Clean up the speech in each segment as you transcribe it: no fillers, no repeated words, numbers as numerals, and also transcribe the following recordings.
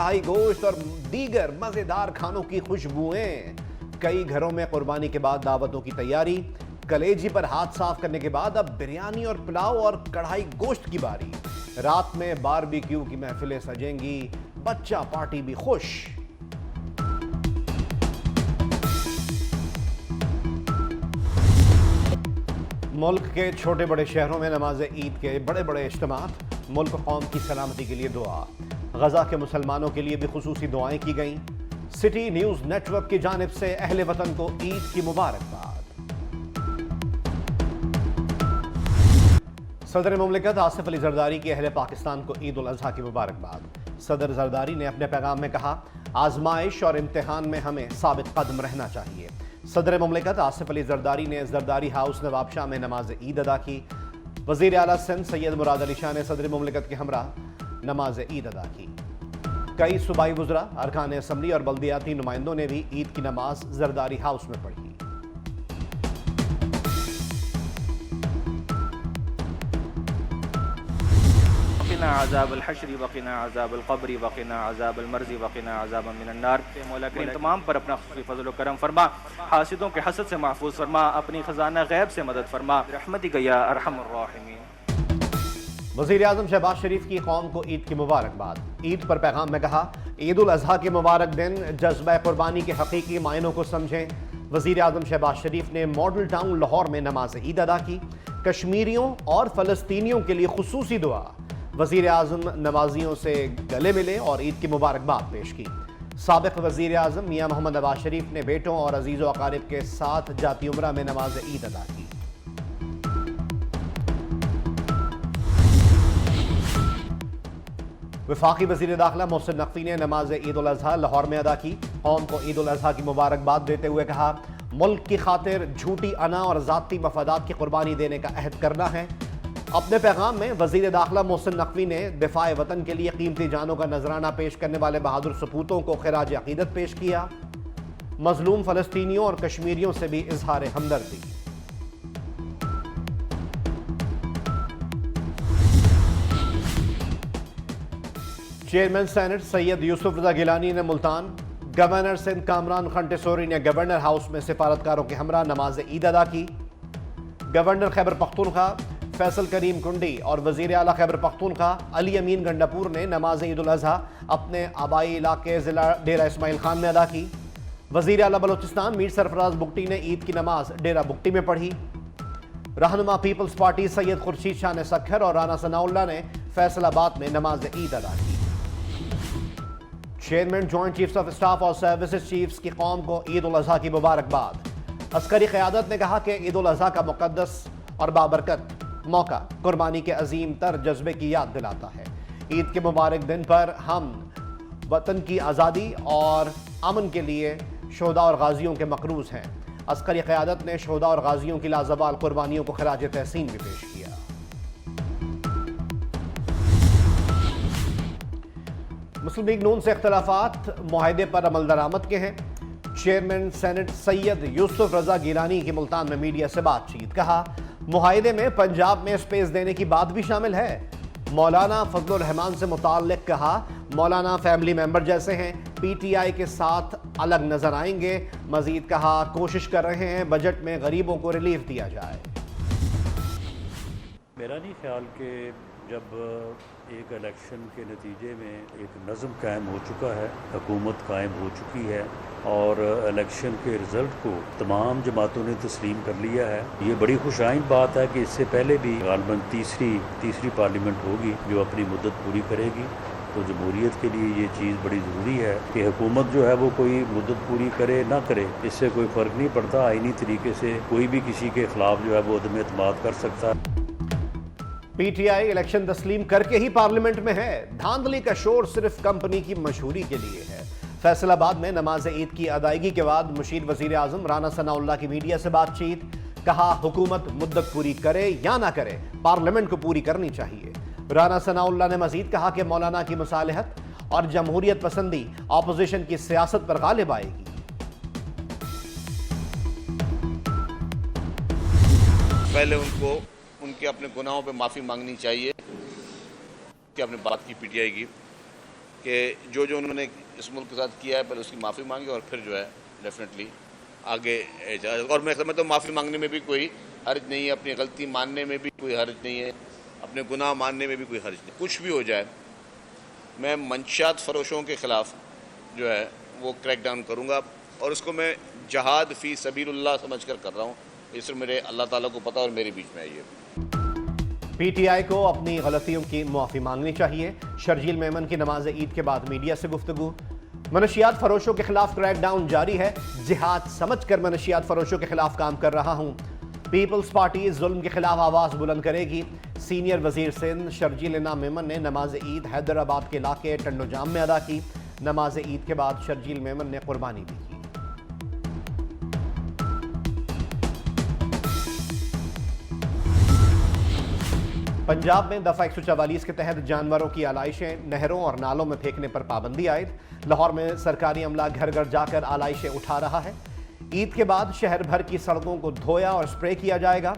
कढ़ाई गोश्त और दीगर मजेदार खानों की खुशबुएं। कई घरों में कुर्बानी के बाद दावतों की तैयारी। कलेजी पर हाथ साफ करने के बाद अब बिरयानी और पुलाव और कढ़ाई गोश्त की बारी। रात में बारबेक्यू की महफिलें सजेंगी, बच्चा पार्टी भी खुश। मुल्क के छोटे बड़े शहरों में नमाज ईद के बड़े बड़े इज्तिमात। मुल्क कौम की सलामती के लिए दुआ। गजा के मुसलमानों के लिए भी खुसूसी दुआएं की गईं। सिटी न्यूज नेटवर्क की जानिब से अहले वतन को ईद की मुबारकबाद। सदर मुमलिकत आसिफ अली जरदारी की अहले पाकिस्तान को ईद उल अजहा की मुबारकबाद। सदर जरदारी ने अपने पैगाम में कहा, आजमाइश और इम्तिहान में हमें साबित कदम रहना चाहिए। सदर मुमलिकत आसिफ अली जरदारी ने जरदारी हाउस नवाबशाह में नमाज ईद अदा की। वजीर आला सिंध सैयद मुराद अली शाह ने सदर मुमलिकत के हमरा नमाज ईद अदा की। कई सूबाई वुज़रा, अरकान असम्बली और बल्दियाती नुमाइंदों ने भी ईद की नमाज जरदारी हाउस में पढ़ी। वक़िना अज़ाबल हश्री वक़िना अज़ाबल क़ब्री वक़िना अज़ाबल मर्ज़ी वक़िना अज़ाबन मिनन नार। मौला करीम तमाम पर अपना फ़ज़ल व करम फरमा, हासिदों के हसद से महफूज फरमा, अपनी खजाना गैब से मदद फरमा, रहमतिक या अरहमर राहिमीन। वज़ीर आज़म शहबाज शरीफ की कौम को ईद की मुबारकबाद। ईद पर पैगाम में कहा, ईद उल अज़हा के मुबारक दिन, जज्बा कुर्बानी के हकीकी मायनों को समझें। वज़ीर आज़म शहबाज शरीफ ने मॉडल टाउन लाहौर में नमाज ईद अदा की। कश्मीरियों और फ़लस्तीनियों के लिए खुसूसी दुआ। वज़ीर आज़म नवाजियों से गले मिले और ईद की मुबारकबाद पेश की। साबिक़ वज़ीर आज़म मियाँ मोहम्मद नवाज शरीफ ने बेटों और अजीज़ व अकारिब के साथ जाती उम्रा में नमाज ईद अदा की। वफाकी वज़ीर दाखिला मोहसिन नकवी ने नमाज ईद उल अज़हा लाहौर में अदा की। कौम को ईद उल अज़हा की मुबारकबाद देते हुए कहा, मुल्क की खातिर झूठी अना और ज़ाती मफादात की कुर्बानी देने का अहद करना है। अपने पैगाम में वज़ीर दाखिला मोहसिन नकवी ने दिफ़ाए वतन के लिए कीमती जानों का नजराना पेश करने वाले बहादुर सपूतों को खिराज अक़ीदत पेश किया। मजलूम फ़लस्तीनियों और कश्मीरियों से भी इजहार हमदर्दी। चेयरमैन सेनेट सैयद यूसुफ रज़ा गिलानी ने मुल्तान, गवर्नर सिंध कामरान खान टेसोरी ने गवर्नर हाउस में सिफारतकारों के हमरा नमाज ईद अदा की। गवर्नर खैबर पख्तूनख्वा फैसल करीम कुंडी और वज़ीर आला खैबर पख्तूनख्वा अली अमीन गंडापुर ने नमाज ईद उल अज़हा अपने आबाई इलाके ज़िला डेरा इस्माइल खान में अदा की। वज़ीर आला बलोचिस्तान मीर सरफराज बुगटी ने ईद की नमाज डेरा बुगटी में पढ़ी। रहनुमा पीपल्स पार्टी सैयद खुर्शीद शाह ने सखर और राना सनाउल्लाह ने फैसलाबाद में नमाज ईद अदा की। Chairman joint chiefs of staff और सर्विसेज चीफ्स की कौम को ईद उल अज़हा की मुबारकबाद। अस्करी क़यादत ने कहा कि ईद उल अज़हा का मुक़द्दस और बाबरकत मौका कुर्बानी के अजीम तर जज्बे की याद दिलाता है। ईद के मुबारक दिन पर हम वतन की आज़ादी और अमन के लिए शोहदा और गाजियों के मकरूज हैं। अस्करी क़यादत ने शोहदा और गाजियों की लाजवाल कुर्बानियों को खराज तहसीन भी पेश किया। मुस्लिम लीग नून से इख्तलाफात मुआहदे पर अमल दरामद के हैं। चेयरमैन सेनेट सैयद यूसुफ रज़ा गिलानी की मुल्तान में मीडिया से बातचीत। कहा, मुआहदे में पंजाब में स्पेस देने की बात भी शामिल है। मौलाना फजलुर रहमान से मुताल्लिक कहा, मौलाना फैमिली मेंबर जैसे हैं, पीटीआई के साथ अलग नजर आएंगे। मजीद कहा, कोशिश कर रहे हैं बजट में गरीबों को रिलीफ दिया जाए। मेरा नहीं ख्याल कि जब एक इलेक्शन के नतीजे में एक नज़म कायम हो चुका है, हुकूमत कायम हो चुकी है और इलेक्शन के रिज़ल्ट को तमाम जमातों ने तस्लीम कर लिया है। ये बड़ी खुशाइन बात है कि इससे पहले भी गालबन तीसरी पार्लियामेंट होगी जो अपनी मुद्दत पूरी करेगी। तो जमहूरियत के लिए ये चीज़ बड़ी ज़रूरी है कि हुकूमत जो है वो कोई मुद्दत पूरी करे ना करे, इससे कोई फ़र्क नहीं पड़ता। आईनी तरीके से कोई भी किसी के ख़िलाफ़ जो है वो अदम एतमाद कर सकता है। पीटीआई इलेक्शन तस्लीम करके ही पार्लियामेंट में है। धांधली का शोर सिर्फ कंपनी की मशहूरी के लिए है। फैसलाबाद में नमाज ईद की अदायगी के बाद मुशीर वज़ीर आज़म राना सनाउल्लाह की मीडिया से बातचीत। कहा, हुकूमत मुद्दत पूरी करे या ना करे, पार्लियामेंट को पूरी करनी चाहिए। राना सनाउल्लाह ने मजीद कहा कि मौलाना की मुसालहत और जमहूरियत पसंदी ऑपोजिशन की सियासत पर गालिब आएगी। पहले उनको उनके अपने गुनाहों पे माफ़ी मांगनी चाहिए कि आपने बात की पीटीआई की, कि जो जो उन्होंने इस मुल्क के साथ किया है पहले उसकी माफ़ी मांगे और फिर जो है डेफिनेटली आगे जाए। और मैं समझता हूँ माफ़ी मांगने में भी कोई हर्ज नहीं है, अपनी गलती मानने में भी कोई हर्ज नहीं है, अपने गुनाह मानने में भी कोई हर्ज नहीं। कुछ भी हो जाए मैं मंशियात फरोशों के ख़िलाफ़ जो है वो क्रैक डाउन करूँगा और उसको मैं जहाद फ़ी सबीलुल्लाह समझ कर रहा हूँ। ये सिर्फ मेरे अल्लाह ताला को पता और मेरे बीच में है ये। पीटीआई को अपनी गलतियों की माफ़ी मांगनी चाहिए। शर्जील मेमन की नमाज ईद के बाद मीडिया से गुफ्तगू। मनशियात फरोशों के खिलाफ क्रैकडाउन जारी है, जिहाद समझकर मनशियात फरोशों के खिलाफ काम कर रहा हूं। पीपल्स पार्टी जुल्म के खिलाफ आवाज बुलंद करेगी। सीनियर वजीर सिंध शर्जील मेमन ने नमाज ईद हैदराबाद के इलाके टंडोजाम में अदा की। नमाज ईद के बाद शर्जील मेमन ने कुर्बानी भी की। पंजाब में दफा 144 के तहत जानवरों की आलाइशें नहरों और नालों में फेंकने पर पाबंदी आयद। लाहौर में सरकारी अमला घर घर जाकर आलाइशें उठा रहा है। ईद के बाद शहर भर की सड़कों को धोया और स्प्रे किया जाएगा।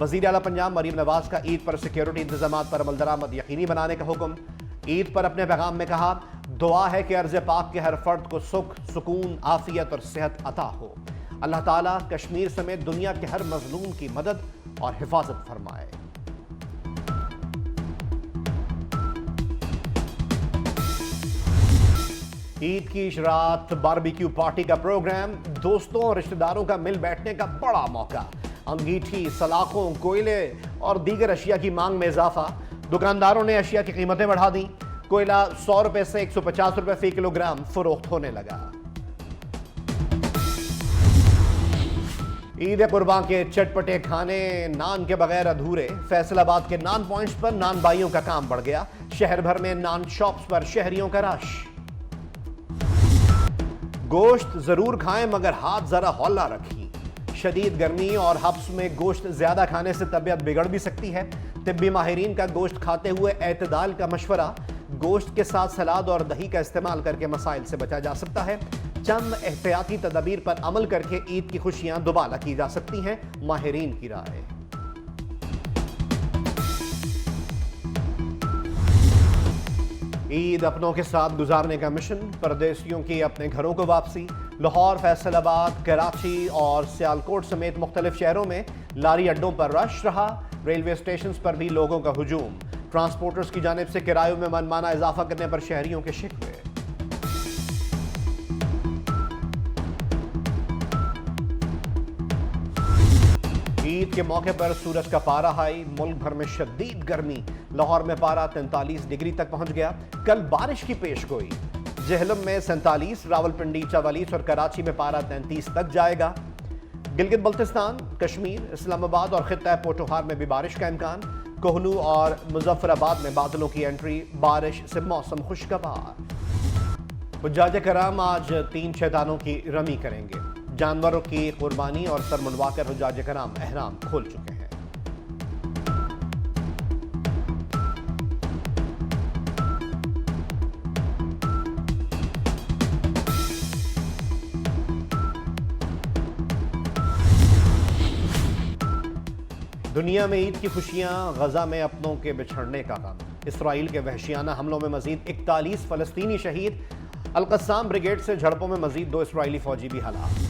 वजीर आला पंजाब मरीम नवाज का ईद पर सिक्योरिटी इंतजाम पर अमल दरामद यकीनी बनाने का हुक्म। ईद पर अपने पैगाम में कहा, दुआ है कि अर्ज़ पाक के हर फर्द को सुख, सुकून, आफियत और सेहत अता हो। अल्लाह ताला कश्मीर समेत दुनिया के हर मजलूम की मदद और हिफाजत फरमाए। ईद की इस रात बारबेक्यू पार्टी का प्रोग्राम, दोस्तों और रिश्तेदारों का मिल बैठने का बड़ा मौका। अंगीठी, सलाखों, कोयले और दीगर अशिया की मांग में इजाफा। दुकानदारों ने अशिया की कीमतें बढ़ा दी। कोयला 100 रुपए से 150 रुपए फी किलोग्राम फरोख्त होने लगा। ईद कुर्बान के चटपटे खाने नान के बगैर अधूरे। फैसलाबाद के नान पॉइंट्स पर नान बाइयों का काम बढ़ गया। शहर भर में नान शॉप्स पर शहरियों का रश। गोश्त जरूर खाएं मगर हाथ जरा हौला रखें। शदीद गर्मी और हब्स में गोश्त ज्यादा खाने से तबीयत बिगड़ भी सकती है। तिब्बी माहिरीन का गोश्त खाते हुए एतदाल का मशवरा। गोश्त के साथ सलाद और दही का इस्तेमाल करके मसाइल से बचा जा सकता है। चंद एहतियाती तदबीर पर अमल करके ईद की खुशियां दुबाला की जा सकती हैं, माहिरीन की राय। ईद अपनों के साथ गुजारने का मिशन, परदेशियों की अपने घरों को वापसी। लाहौर, फैसलाबाद, कराची और सियालकोट समेत मुख्तलिफ शहरों में लारी अड्डों पर रश रहा। रेलवे स्टेशन पर भी लोगों का हुजूम। ट्रांसपोर्टर्स की जानिब से किरायों में मनमाना इजाफा करने पर शहरियों के शिकवे। ईद के मौके पर सूरज का पारा हाई। मुल्क भर में शदीद गर्मी। लाहौर में पारा 43 डिग्री तक पहुंच गया। कल बारिश की पेशगोई। जहलम में 47, रावलपिंडी 44 और कराची में पारा 33 तक जाएगा। गिलगित बल्तिस्तान, कश्मीर, इस्लामाबाद और खित्ता पोटोहार में भी बारिश का इम्कान। कोहलू और मुजफ्फराबाद में बादलों की एंट्री। बारिश से मौसम खुशगवार। हुज्जाज कराम आज 3 शैतानों की रमी करेंगे। जानवरों की कुर्बानी और सर मुंडवाकर हुज्जाज कराम एहराम खोल चुके हैं। दुनिया में ईद की खुशियां, गजा में अपनों के बिछड़ने का गम। इसराइल के वहशियाना हमलों में मजीद 41 फलस्तीनी शहीद। अल-कस्साम ब्रिगेड से झड़पों में मजीद 2 इसराइली फौजी भी हलाक।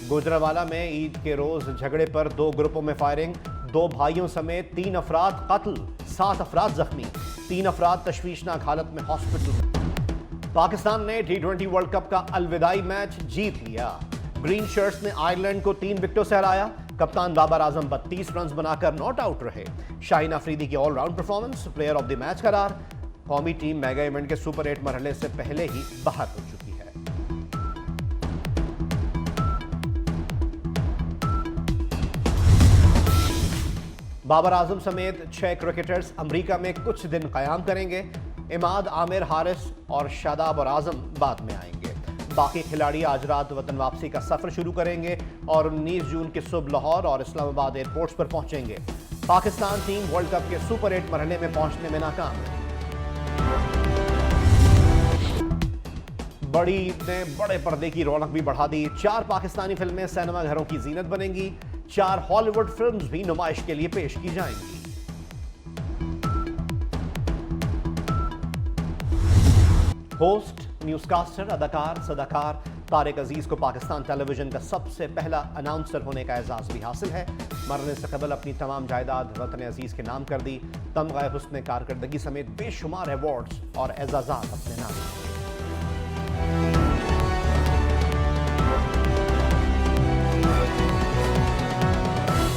गुजरावाला में ईद के रोज झगड़े पर 2 ग्रुपों में फायरिंग। 2 भाइयों समेत 3 अफराद कत्ल, 7 अफराद जख्मी। 3 अफराद तशवीशनाक हालत में हॉस्पिटल में। पाकिस्तान ने T20 वर्ल्ड कप का अलविदाई मैच जीत लिया। ग्रीन शर्ट्स ने आयरलैंड को 3 विकेटों से हराया। कप्तान बाबर आजम 32 रन बनाकर नॉट आउट रहे। शाहीन अफरीदी की all round performance player of the match करार। कौमी टीम मेगा इवेंट के सुपर 8 मरहले से पहले ही बाहर हो चुकी है। बाबर आजम समेत 6 क्रिकेटर्स अमेरिका में कुछ दिन कयाम करेंगे। इमाद, आमिर, हारिस और शादाब और आजम बाद में आएंगे। बाकी खिलाड़ी आज रात वतन वापसी का सफर शुरू करेंगे और 19 जून की सुबह लाहौर और इस्लामाबाद एयरपोर्ट्स पर पहुंचेंगे। पाकिस्तान टीम वर्ल्ड कप के सुपर 8 मरहले में पहुंचने में नाकाम है। बड़ी ईद ने बड़े पर्दे की रौनक भी बढ़ा दी। 4 पाकिस्तानी फिल्में सिनेमा घरों की जीनत बनेंगी। 4 हॉलीवुड फिल्म्स भी नुमाइश के लिए पेश की जाएंगी। होस्ट, न्यूज़कास्टर, अदाकार, सदाकार तारिक अजीज को पाकिस्तान टेलीविजन का सबसे पहला अनाउंसर होने का एजाज़ भी हासिल है। मरने से कबल अपनी तमाम जायदाद वतन अजीज़ के नाम कर दी। तमगा हुस्न कारकर्दगी समेत बेशुमार अवार्ड्स और एजाज़ात अपने नाम किए।